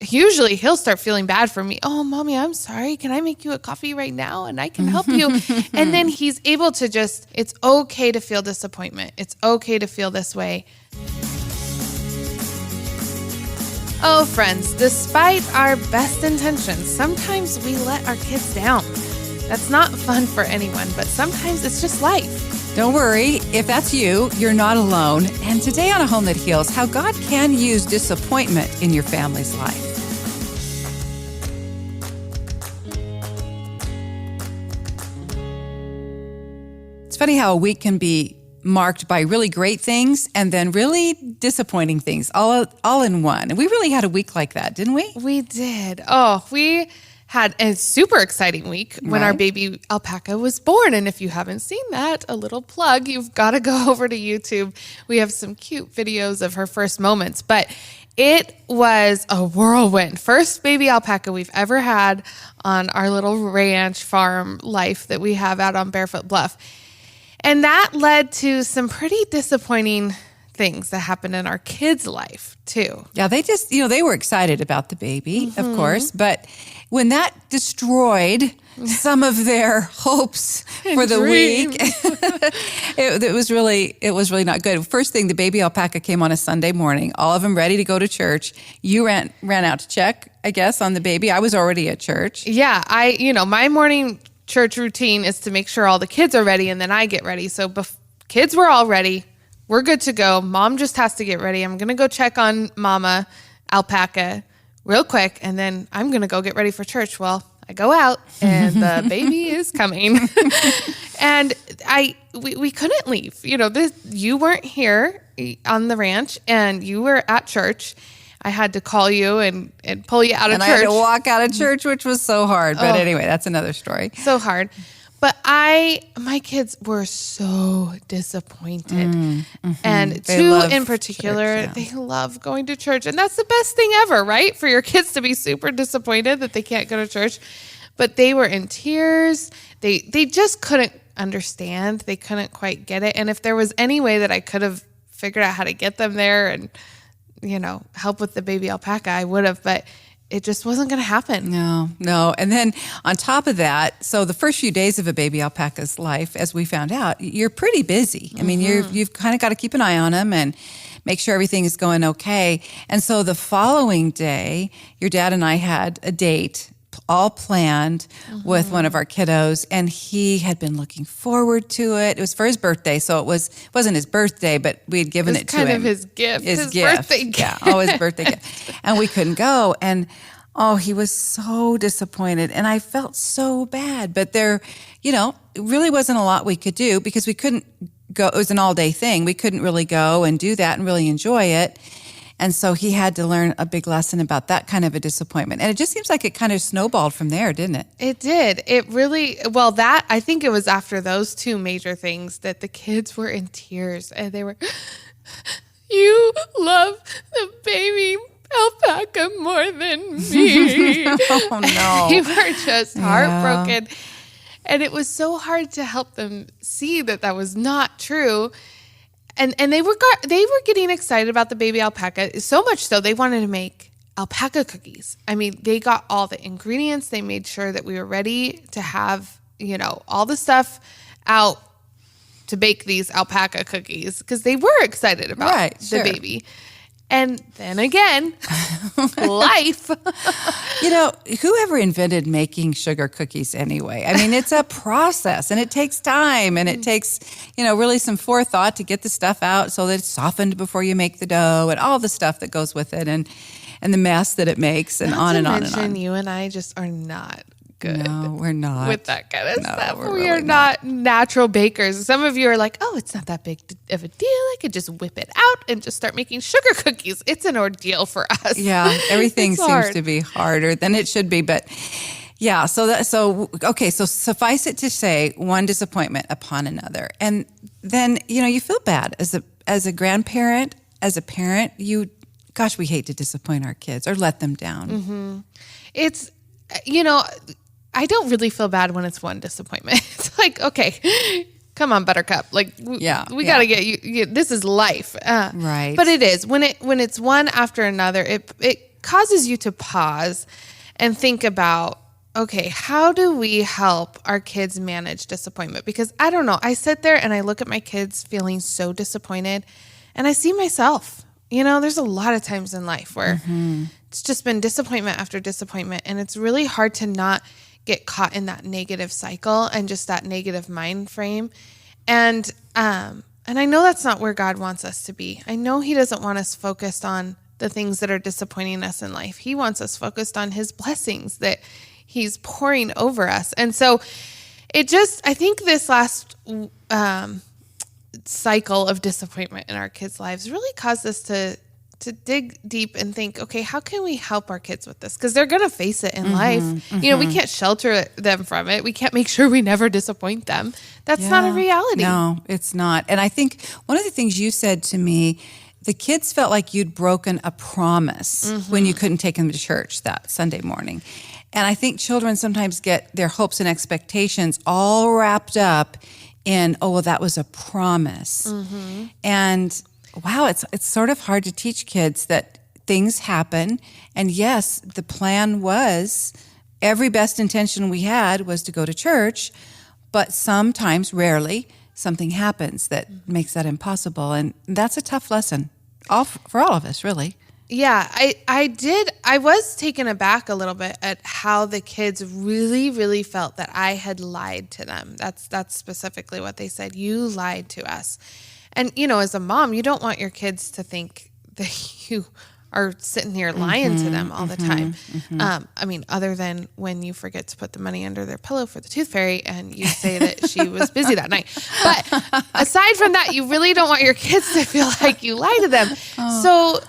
usually he'll start feeling bad for me. Oh, mommy, I'm sorry. Can I make you a coffee right now? And I can help you. And then he's able to it's okay to feel disappointment. It's okay to feel this way. Oh, friends, despite our best intentions, sometimes we let our kids down. That's not fun for anyone, but sometimes it's just life. Don't worry, if that's you, you're not alone. And today on A Home That Heals, how God can use disappointment in your family's life. It's funny how a week can be marked by really great things and then really disappointing things all in one. And we really had a week like that, didn't we? We did. Oh, we had a super exciting week when our baby alpaca was born. And if you haven't seen that, a little plug, you've got to go over to YouTube. We have some cute videos of her first moments, but it was a whirlwind. First baby alpaca we've ever had on our little ranch farm life that we have out on Barefoot Bluff. And that led to some pretty disappointing things that happened in our kids' life too. Yeah, they just, they were excited about the baby, of course, but when that destroyed some of their hopes for the week, it was really not good. First thing, the baby alpaca came on a Sunday morning, all of them ready to go to church. You ran out to check, I guess, on the baby. I was already at church. Yeah, my morning church routine is to make sure all the kids are ready and then I get ready. So kids were all ready. We're good to go. Mom just has to get ready. I'm going to go check on Mama Alpaca real quick, and then I'm going to go get ready for church. Well, I go out, and the baby is coming. And we couldn't leave. You weren't here on the ranch, and you were at church. I had to call you and pull you out of church. And I had to walk out of church, which was so hard. But anyway, that's another story. So hard. But my kids were so disappointed. And two in particular, they love going to church. And that's the best thing ever, right? For your kids to be super disappointed that they can't go to church. But they were in tears. They just couldn't understand. They couldn't quite get it. And if there was any way that I could have figured out how to get them there and, help with the baby alpaca, I would have. But it just wasn't going to happen. No. And then on top of that, so the first few days of a baby alpaca's life, as we found out, you're pretty busy. I mean, you've kind of got to keep an eye on them and make sure everything is going okay. And so the following day, your dad and I had a date all planned with one of our kiddos, and he had been looking forward to it. It was for his birthday, so wasn't his birthday, but we had given it to him. Kind of his gift. His birthday gift. Yeah, his birthday gift. And we couldn't go, and he was so disappointed, and I felt so bad. But there, it really wasn't a lot we could do because we couldn't go. It was an all-day thing. We couldn't really go and do that and really enjoy it. And so he had to learn a big lesson about that kind of a disappointment. And it just seems like it kind of snowballed from there, didn't it? It did. It really, I think it was after those two major things that the kids were in tears. And they were, you love the baby alpaca more than me. Oh, no. They were just heartbroken. Yeah. And it was so hard to help them see that was not true. And they were getting excited about the baby alpaca, so much so they wanted to make alpaca cookies. I mean, they got all the ingredients. They made sure that we were ready to have, all the stuff out to bake these alpaca cookies because they were excited about the baby. And then again, life. Whoever invented making sugar cookies anyway? I mean, it's a process and it takes time and it takes, really some forethought to get the stuff out so that it's softened before you make the dough and all the stuff that goes with it and the mess that it makes and on and on and on. You and I just are not good. No, we're not. With that kind of stuff. We are not natural bakers. Some of you are like, oh, it's not that big of a deal. I could just whip it out and just start making sugar cookies. It's an ordeal for us. Yeah, everything seems to be harder than it should be. But yeah, so suffice it to say, one disappointment upon another. And then, you feel bad as a grandparent, as a parent, we hate to disappoint our kids or let them down. Mm-hmm. It's, I don't really feel bad when it's one disappointment. It's like, okay, come on, Buttercup. Like, we got to get you. This is life, right? But it is when it's one after another. It causes you to pause and think about, okay, how do we help our kids manage disappointment? Because I don't know, I sit there and I look at my kids feeling so disappointed, and I see myself. There's a lot of times in life where it's just been disappointment after disappointment, and it's really hard to not get caught in that negative cycle and just that negative mind frame. And I know that's not where God wants us to be. I know He doesn't want us focused on the things that are disappointing us in life. He wants us focused on His blessings that He's pouring over us. And so I think this last cycle of disappointment in our kids' lives really caused us to dig deep and think, okay, how can we help our kids with this? Because they're going to face it in life. We can't shelter them from it. We can't make sure we never disappoint them. That's not a reality. No, it's not. And I think one of the things you said to me, the kids felt like you'd broken a promise when you couldn't take them to church that Sunday morning. And I think children sometimes get their hopes and expectations all wrapped up in, oh, well, that was a promise. And wow, it's sort of hard to teach kids that things happen. And yes, the plan was, every best intention we had was to go to church, but sometimes, rarely, something happens that makes that impossible. And that's a tough lesson for all of us, really. Yeah, I was taken aback a little bit at how the kids really, really felt that I had lied to them. That's specifically what they said. You lied to us. And, as a mom, you don't want your kids to think that you are sitting here lying to them all the time. Other than when you forget to put the money under their pillow for the tooth fairy and you say that she was busy that night. But aside from that, you really don't want your kids to feel like you lie to them. So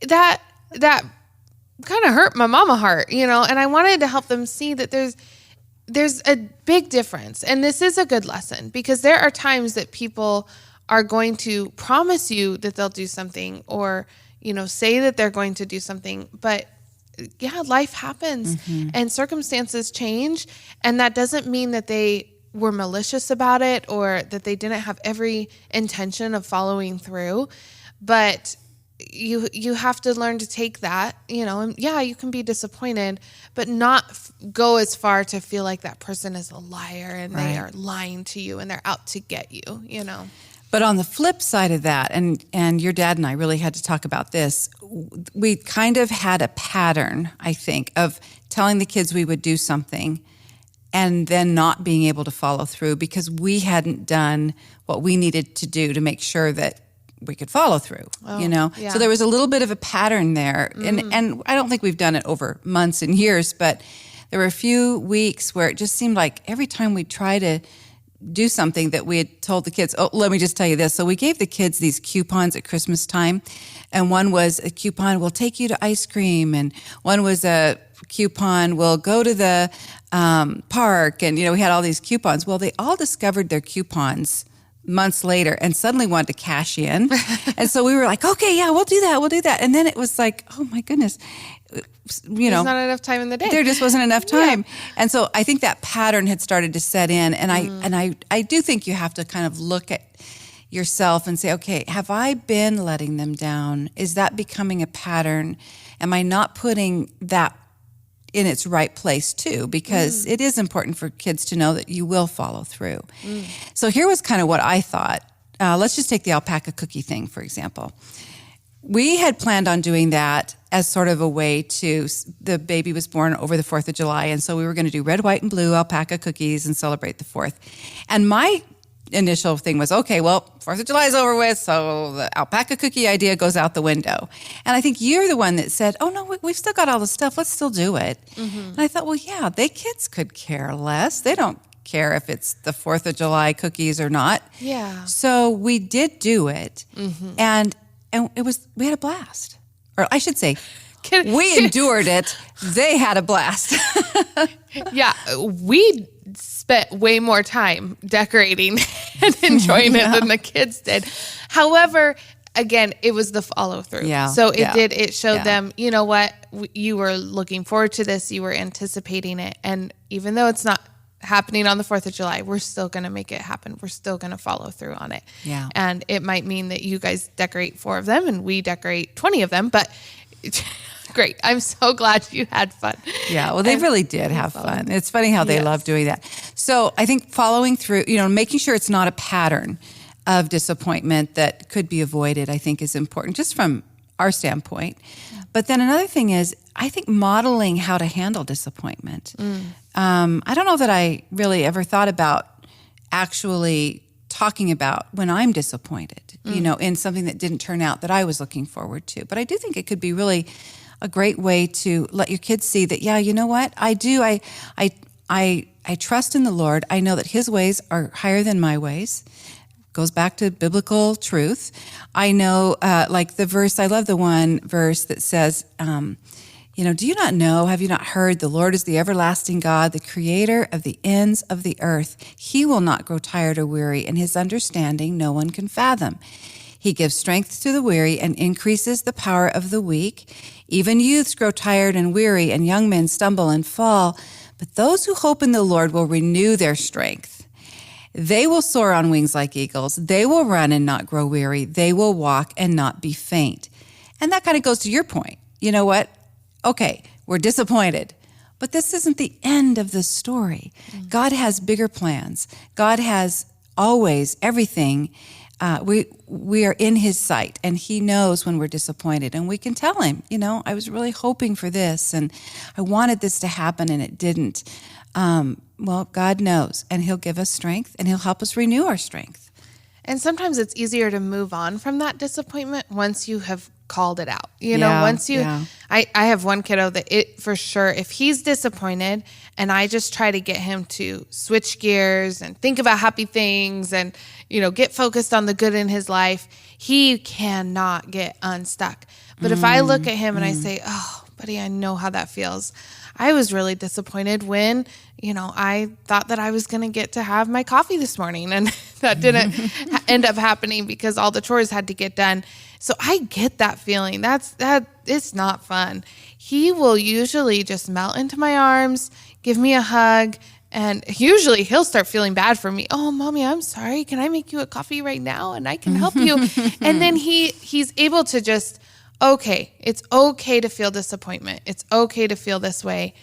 that kind of hurt my mama heart, and I wanted to help them see that there's a big difference. And this is a good lesson, because there are times that people are going to promise you that they'll do something, or say that they're going to do something, but life happens and circumstances change. And that doesn't mean that they were malicious about it or that they didn't have every intention of following through. But you have to learn to take that, and you can be disappointed, but not go as far to feel like that person is a liar and they are lying to you and they're out to get you, But on the flip side of that, and your dad and I really had to talk about this, we kind of had a pattern, I think, of telling the kids we would do something and then not being able to follow through because we hadn't done what we needed to do to make sure that we could follow through, Yeah. So there was a little bit of a pattern there. And I don't think we've done it over months and years, but there were a few weeks where it just seemed like every time we try to do something that we had told the kids, let me just tell you this. So we gave the kids these coupons at Christmas time. And one was a coupon, we'll take you to ice cream. And one was a coupon, we'll go to the park. And, we had all these coupons. Well, they all discovered their coupons months later and suddenly wanted to cash in. And so we were like, okay, yeah, we'll do that. And then it was like, oh my goodness, there's not enough time in the day. There just wasn't enough time. Yeah. And so I think that pattern had started to set in. And I do think you have to kind of look at yourself and say, okay, have I been letting them down? Is that becoming a pattern? Am I not putting that in its right place too? Because it is important for kids to know that you will follow through. So here was kind of what I thought. Let's just take the alpaca cookie thing, for example. We had planned on doing that as sort of a way to, the baby was born over the 4th of July, and so we were going to do red, white, and blue alpaca cookies and celebrate the 4th. And my initial thing was, okay, well, 4th of July is over with, so the alpaca cookie idea goes out the window. And I think you're the one that said, oh, no, we've still got all the stuff. Let's still do it. And I thought, well, yeah, kids could care less. They don't care if it's the 4th of July cookies or not. Yeah. So we did do it. And we had a blast. Or I should say, we endured it. They had a blast. Yeah, we spent way more time decorating and enjoying it than the kids did. However, again, it was the follow through. Yeah. So it showed them, you know what, you were looking forward to this, you were anticipating it. And even though it's not happening on the 4th of July, we're still going to make it happen. We're still going to follow through on it. Yeah. And it might mean that you guys decorate 4 of them and we decorate 20 of them, but Great. I'm so glad you had fun. Yeah, well, they really did have fun. It's funny how they love doing that. So I think following through, making sure it's not a pattern of disappointment that could be avoided, I think is important just from our standpoint. But then another thing is, I think modeling how to handle disappointment. I don't know that I really ever thought about actually talking about when I'm disappointed, in something that didn't turn out that I was looking forward to. But I do think it could be really a great way to let your kids see that, yeah, you know what? I do. I trust in the Lord. I know that his ways are higher than my ways. Goes back to biblical truth. I know, like the verse, I love the one verse that says, do you not know, have you not heard, the Lord is the everlasting God, the creator of the ends of the earth. He will not grow tired or weary, and his understanding no one can fathom. He gives strength to the weary and increases the power of the weak. Even youths grow tired and weary, and young men stumble and fall. But those who hope in the Lord will renew their strength. They will soar on wings like eagles. They will run and not grow weary. They will walk and not be faint. And that kind of goes to your point. You know what? Okay, we're disappointed, but this isn't the end of the story. God has bigger plans. God has always everything. We are in his sight, and he knows when we're disappointed, and we can tell him, I was really hoping for this, and I wanted this to happen, and it didn't. Well, God knows, and he'll give us strength, and he'll help us renew our strength. And sometimes it's easier to move on from that disappointment once you have called it out. I have one kiddo that for sure, if he's disappointed and I just try to get him to switch gears and think about happy things and, get focused on the good in his life, he cannot get unstuck. But if I look at him and I say, oh, buddy, I know how that feels. I was really disappointed when, I thought that I was going to get to have my coffee this morning, and that didn't end up happening because all the chores had to get done. So I get that feeling. It's not fun. He will usually just melt into my arms, give me a hug, and usually he'll start feeling bad for me. Oh, mommy, I'm sorry. Can I make you a coffee right now? And I can help you. And then he's able to just, okay, it's okay to feel disappointment. It's okay to feel this way.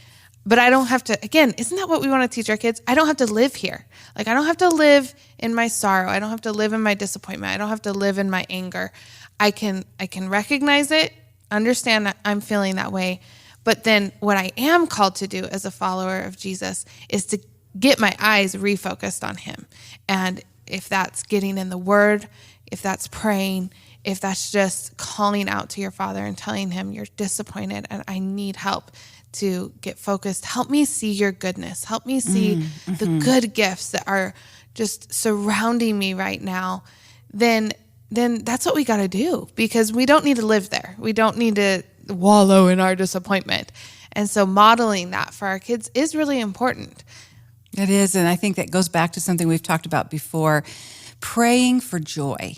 But I don't have to, again, isn't that what we want to teach our kids? I don't have to live here. Like, I don't have to live in my sorrow. I don't have to live in my disappointment. I don't have to live in my anger. I can recognize it, understand that I'm feeling that way. But then what I am called to do as a follower of Jesus is to get my eyes refocused on him. And if that's getting in the word, if that's praying, if that's just calling out to your Father and telling him you're disappointed and I need help to get focused. Help me see your goodness. Help me see the good gifts that are just surrounding me right now. Then that's what we got to do, because we don't need to live there. We don't need to wallow in our disappointment. And so modeling that for our kids is really important. It is. And I think that goes back to something we've talked about before, praying for joy.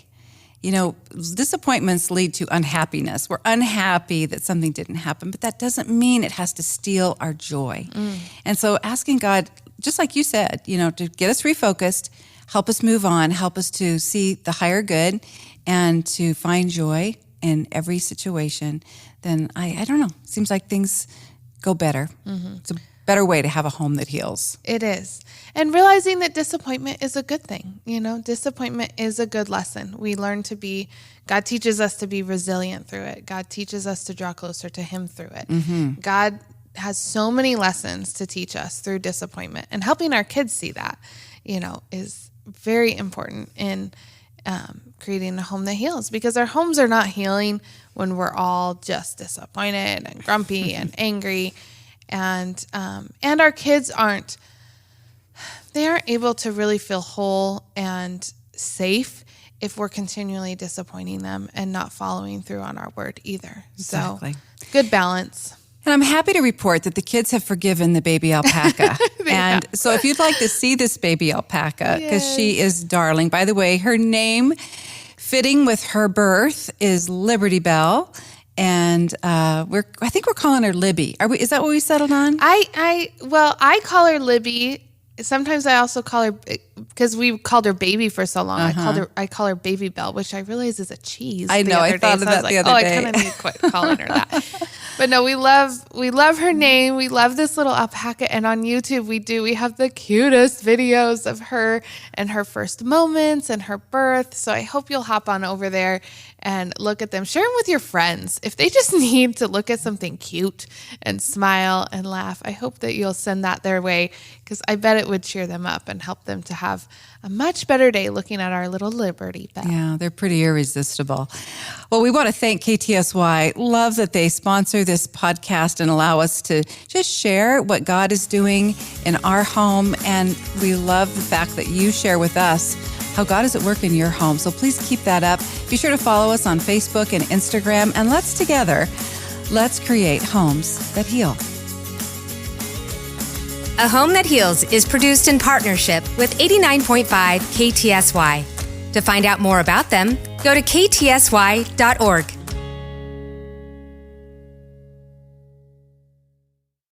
Disappointments lead to unhappiness. We're unhappy that something didn't happen, but that doesn't mean it has to steal our joy. And so asking God, just like you said, to get us refocused, help us move on, help us to see the higher good and to find joy in every situation, then I don't know, seems like things go better. It's a better way to have a home that heals. It is. And realizing that disappointment is a good thing. Disappointment is a good lesson. We learn God teaches us to be resilient through it. God teaches us to draw closer to him through it. God has so many lessons to teach us through disappointment, and helping our kids see that, is very important in creating a home that heals, because our homes are not healing when we're all just disappointed and grumpy and angry. And our kids aren't able to really feel whole and safe if we're continually disappointing them and not following through on our word either. Exactly. So good balance. And I'm happy to report that the kids have forgiven the baby alpaca. And so if you'd like to see this baby alpaca, because she is darling. By the way, her name, fitting with her birth, is Liberty Bell. And I think we're calling her Libby. Is that what we settled on? I call her Libby sometimes I also call her, because we called her Baby for so long. I call her Baby Bell, which I realize is a cheese. I know. I thought of that the other day. I kind of need to quit calling her that. But no, we love her name. We love this little alpaca. And on YouTube, we have the cutest videos of her and her first moments and her birth. So I hope you'll hop on over there and look at them. Share them with your friends. If they just need to look at something cute and smile and laugh, I hope that you'll send that their way, because I bet it would cheer them up and help them to have a much better day looking at our little Liberty Bell. Yeah, they're pretty irresistible. Well, we want to thank KTSY. Love that they sponsor this podcast and allow us to just share what God is doing in our home. And we love the fact that you share with us how God is at work in your home. So please keep that up. Be sure to follow us on Facebook and Instagram. And let's create homes that heal. A Home That Heals is produced in partnership with 89.5 KTSY. To find out more about them, go to ktsy.org.